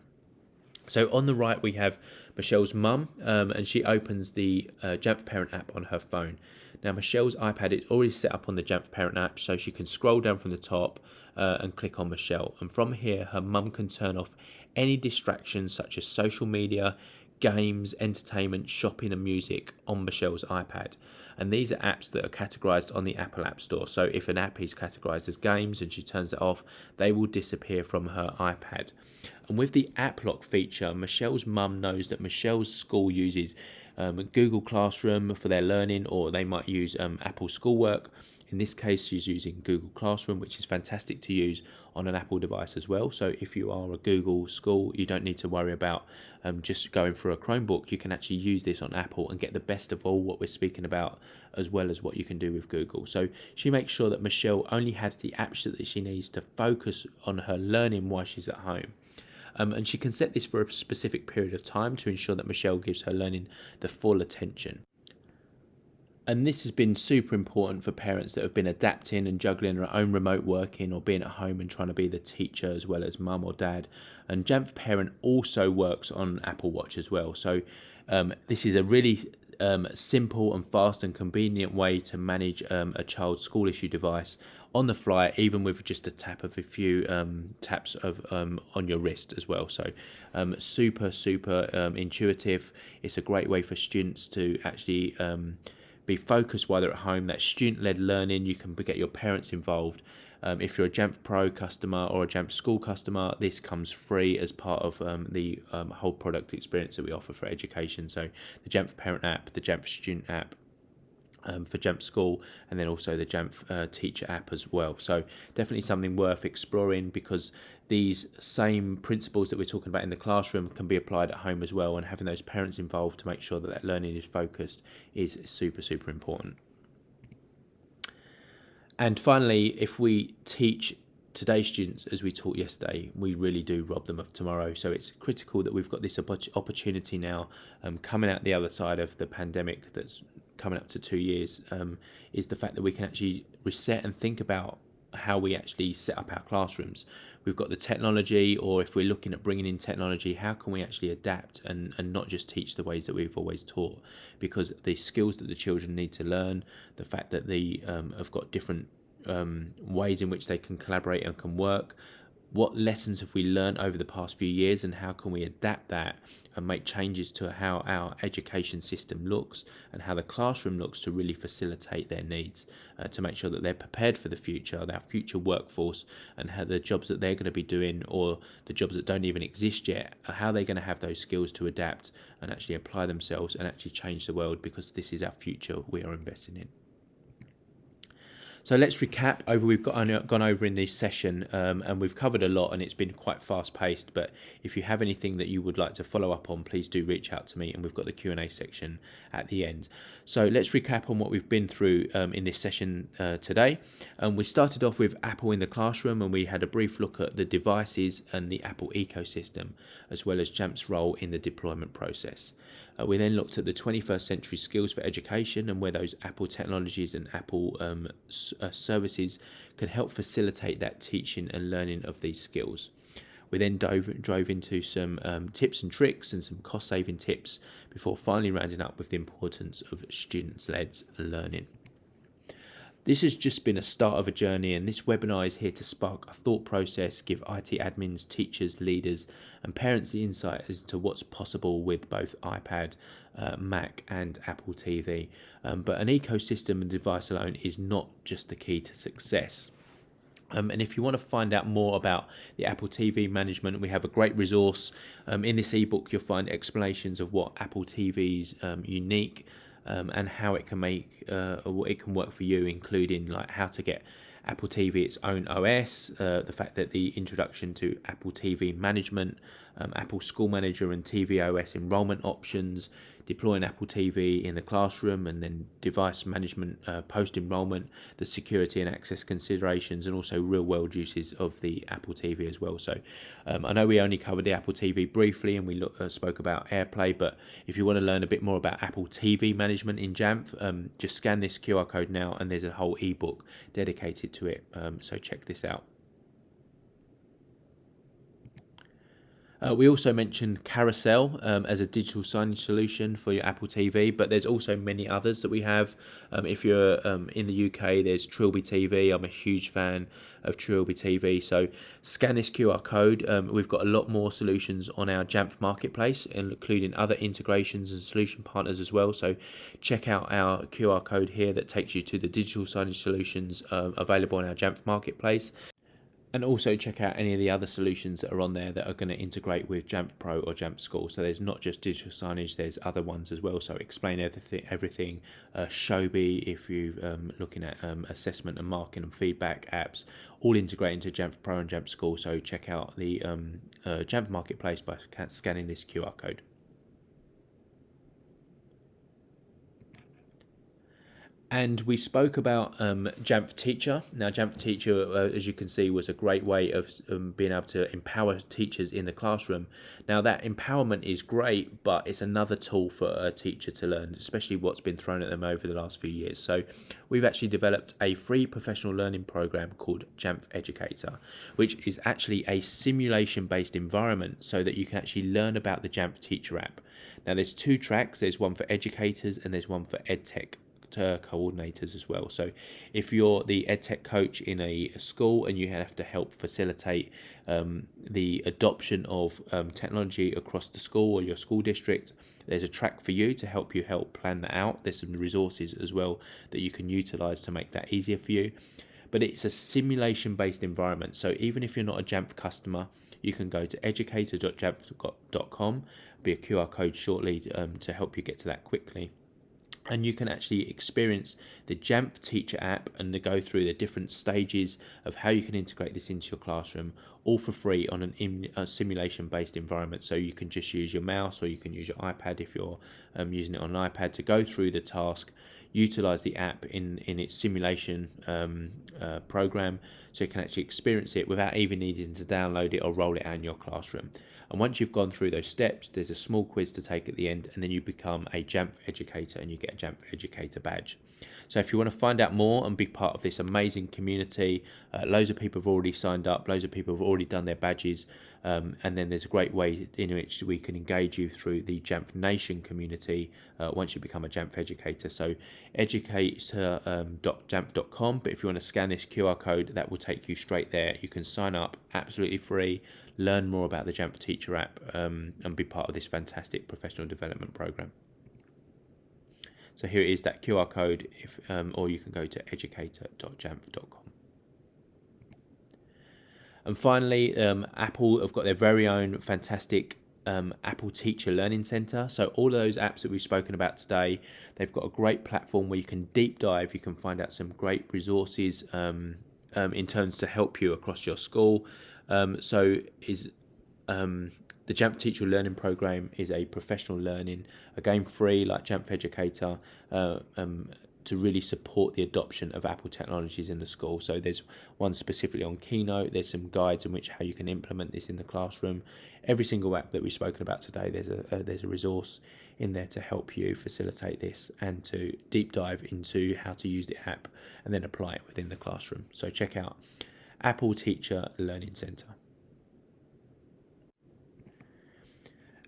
So on the right, we have Michelle's mum, and she opens the Jamf Parent app on her phone. Now, Michelle's iPad is already set up on the Jamf Parent app, so she can scroll down from the top and click on Michelle. And from here, her mum can turn off any distractions such as social media, games, entertainment, shopping and music on Michelle's iPad. And these are apps that are categorized on the Apple App Store. So if an app is categorized as games and she turns it off, they will disappear from her iPad. And with the app lock feature, Michelle's mum knows that Michelle's school uses Google Classroom for their learning, or they might use Apple Schoolwork. In this case, she's using Google Classroom, which is fantastic to use on an Apple device as well. So if you are a Google school, you don't need to worry about just going through a Chromebook. You can actually use this on Apple and get the best of all what we're speaking about, as well as what you can do with Google. So she makes sure that Michelle only has the apps that she needs to focus on her learning while she's at home. And she can set this for a specific period of time to ensure that Michelle gives her learning the full attention. And this has been super important for parents that have been adapting and juggling their own remote working or being at home and trying to be the teacher as well as mum or dad. And Jamf Parent also works on Apple Watch as well. So this is a really simple and fast and convenient way to manage a child's school issue device on the fly, even with just a tap of a few taps of on your wrist as well. So super intuitive. It's a great way for students to actually be focused while they're at home. That student-led learning, you can get your parents involved. If you're a Jamf Pro customer or a Jamf School customer, this comes free as part of the whole product experience that we offer for education. So the Jamf Parent app, the Jamf Student app, for Jamf School, and then also the Jamf Teacher app as well. So definitely something worth exploring, because these same principles that we're talking about in the classroom can be applied at home as well, and having those parents involved to make sure that that learning is focused is super important. And finally, if we teach today's students as we taught yesterday, we really do rob them of tomorrow. So it's critical that we've got this opportunity now, coming out the other side of the pandemic that's coming up to 2 years, is the fact that we can actually reset and think about how we actually set up our classrooms. We've got the technology, or if we're looking at bringing in technology, how can we actually adapt and not just teach the ways that we've always taught? Because the skills that the children need to learn, the fact that they have got different ways in which they can collaborate and can work, what lessons have we learned over the past few years, and how can we adapt that and make changes to how our education system looks and how the classroom looks to really facilitate their needs, to make sure that they're prepared for the future, their future workforce, and how the jobs that they're going to be doing, or the jobs that don't even exist yet, how they're going to have those skills to adapt and actually apply themselves and actually change the world, because this is our future we are investing in. So let's recap over we've gone over in this session, and we've covered a lot, and it's been quite fast paced. But if you have anything that you would like to follow up on, please do reach out to me, and we've got the Q&A section at the end. So let's recap on what we've been through in this session today. We started off with Apple in the classroom, and we had a brief look at the devices and the Apple ecosystem, as well as Jamf's role in the deployment process. We then looked at the 21st century skills for education, and where those Apple technologies and Apple services can help facilitate that teaching and learning of these skills. We then drove into some tips and tricks and some cost-saving tips, before finally rounding up with the importance of student-led learning. This has just been a start of a journey, and this webinar is here to spark a thought process, give IT admins, teachers, leaders and parents the insight as to what's possible with both iPad, Mac and Apple TV. But an ecosystem and device alone is not just the key to success. And if you want to find out more about the Apple TV management, we have a great resource. In this ebook, you'll find explanations of what Apple TV's unique and how it can make it can work for you, including like how to get Apple TV its own OS, the fact that the introduction to Apple TV management, Apple School Manager and tvOS enrollment options, deploying Apple TV in the classroom, and then device management post-enrollment, the security and access considerations, and also real-world uses of the Apple TV as well. So I know we only covered the Apple TV briefly, and we spoke about AirPlay, but if you want to learn a bit more about Apple TV management in Jamf, just scan this QR code now, and there's a whole ebook dedicated to it, so check this out. We also mentioned Carousel as a digital signage solution for your Apple TV, but there's also many others that we have. If you're in the UK, there's Trilby TV. I'm a huge fan of Trilby TV. So scan this QR code. We've got a lot more solutions on our Jamf marketplace, including other integrations and solution partners as well. So check out our QR code here that takes you to the digital signage solutions available on our Jamf marketplace. And also check out any of the other solutions that are on there that are going to integrate with Jamf Pro or Jamf School. So there's not just digital signage, there's other ones as well. So Explain Everything, Shobi, if you're looking at assessment and marking and feedback apps, all integrated into Jamf Pro and Jamf School. So check out the Jamf Marketplace by scanning this QR code. And we spoke about Jamf Teacher. Now, Jamf Teacher, as you can see, was a great way of being able to empower teachers in the classroom. Now, that empowerment is great, but it's another tool for a teacher to learn, especially what's been thrown at them over the last few years. So we've actually developed a free professional learning program called Jamf Educator, which is actually a simulation-based environment so that you can actually learn about the Jamf Teacher app. Now, there's two tracks. There's one for educators and there's one for EdTech coordinators as well. So if you're the EdTech coach in a school and you have to help facilitate the adoption of technology across the school or your school district, there's a track for you to help plan that out. There's some resources as well that you can utilize to make that easier for you. But it's a simulation-based environment. So even if you're not a Jamf customer, you can go to educator.jamf.com, be a QR code shortly to help you get to that quickly. And you can actually experience the Jamf Teacher app and go through the different stages of how you can integrate this into your classroom, all for free on a simulation-based environment. So you can just use your mouse or you can use your iPad if you're using it on an iPad to go through the task, utilize the app in its simulation program, so you can actually experience it without even needing to download it or roll it out in your classroom. And once you've gone through those steps, there's a small quiz to take at the end, and then you become a Jamf educator and you get a Jamf educator badge. So if you want to find out more and be part of this amazing community, loads of people have already signed up, loads of people have already done their badges, and then there's a great way in which we can engage you through the Jamf Nation community once you become a Jamf educator. So educator.jamf.com, but if you want to scan this QR code, that will take you straight there. You can sign up absolutely free, learn more about the Jamf Teacher app, and be part of this fantastic professional development program. So here it is, that QR code, or you can go to educator.jamf.com. And finally, Apple have got their very own fantastic Apple Teacher Learning Center. So all of those apps that we've spoken about today, they've got a great platform where you can deep dive. You can find out some great resources in terms to help you across your school. The Jamf Teacher Learning Program is a professional learning, again free like Jamf Educator, to really support the adoption of Apple technologies in the school. So there's one specifically on Keynote. There's some guides in which how you can implement this in the classroom. Every single app that we've spoken about today, there's a resource in there to help you facilitate this and to deep dive into how to use the app and then apply it within the classroom. So check out Apple Teacher Learning Center.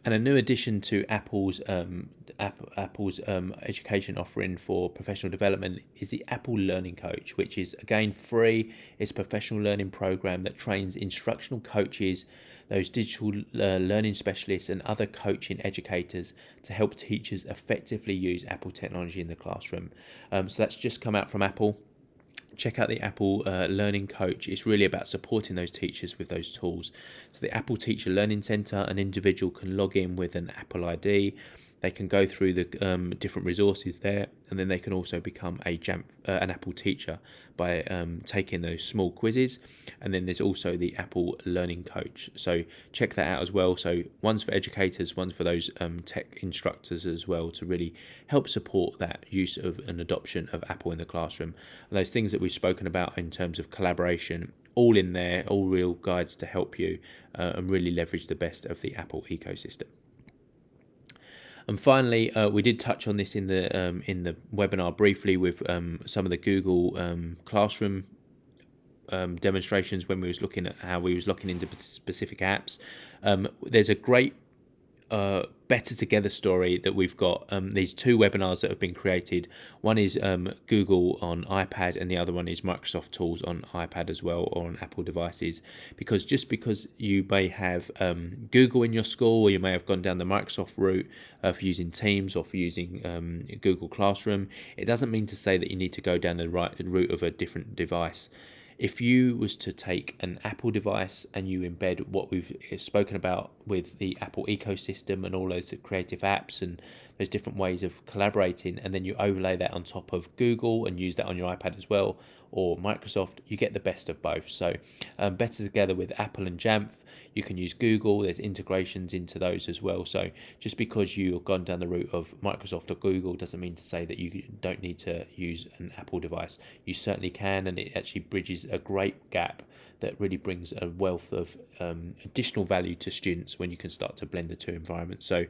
And a new addition to Apple's education offering for professional development is the Apple Learning Coach, which is again free. It's a professional learning program that trains instructional coaches, those digital learning specialists and other coaching educators to help teachers effectively use Apple technology in the classroom. So that's just come out from Apple. Check out the Apple Learning Coach. It's really about supporting those teachers with those tools. So the Apple Teacher Learning Center, an individual can log in with an Apple ID. They can go through the different resources there, and then they can also become an Apple teacher by taking those small quizzes. And then there's also the Apple Learning Coach. So check that out as well. So one's for educators, one's for those tech instructors as well, to really help support that use of an adoption of Apple in the classroom. And those things that we've spoken about in terms of collaboration, all in there, all real guides to help you and really leverage the best of the Apple ecosystem. And finally, we did touch on this in the webinar briefly with some of the Google Classroom demonstrations when we was looking at how we was looking into specific apps. There's a great Better Together story that we've got. These two webinars that have been created. One is Google on iPad and the other one is Microsoft tools on iPad as well, or on Apple devices. Because just because you may have Google in your school, or you may have gone down the Microsoft route for using Teams or for using Google Classroom, it doesn't mean to say that you need to go down the right route of a different device. If you was to take an Apple device and you embed what we've spoken about with the Apple ecosystem and all those creative apps and those different ways of collaborating, and then you overlay that on top of Google and use that on your iPad as well, or Microsoft, you get the best of both. So better together with Apple and Jamf. You can use Google, there's integrations into those as well. So just because you've gone down the route of Microsoft or Google doesn't mean to say that you don't need to use an Apple device. You certainly can, and it actually bridges a great gap that really brings a wealth of additional value to students when you can start to blend the two environments. So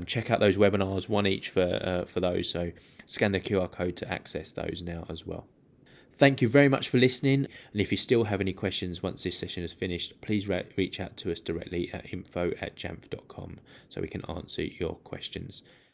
check out those webinars, one each for those. So scan the QR code to access those now as well. Thank you very much for listening, and if you still have any questions once this session is finished, please reach out to us directly at info@jamf.com so we can answer your questions.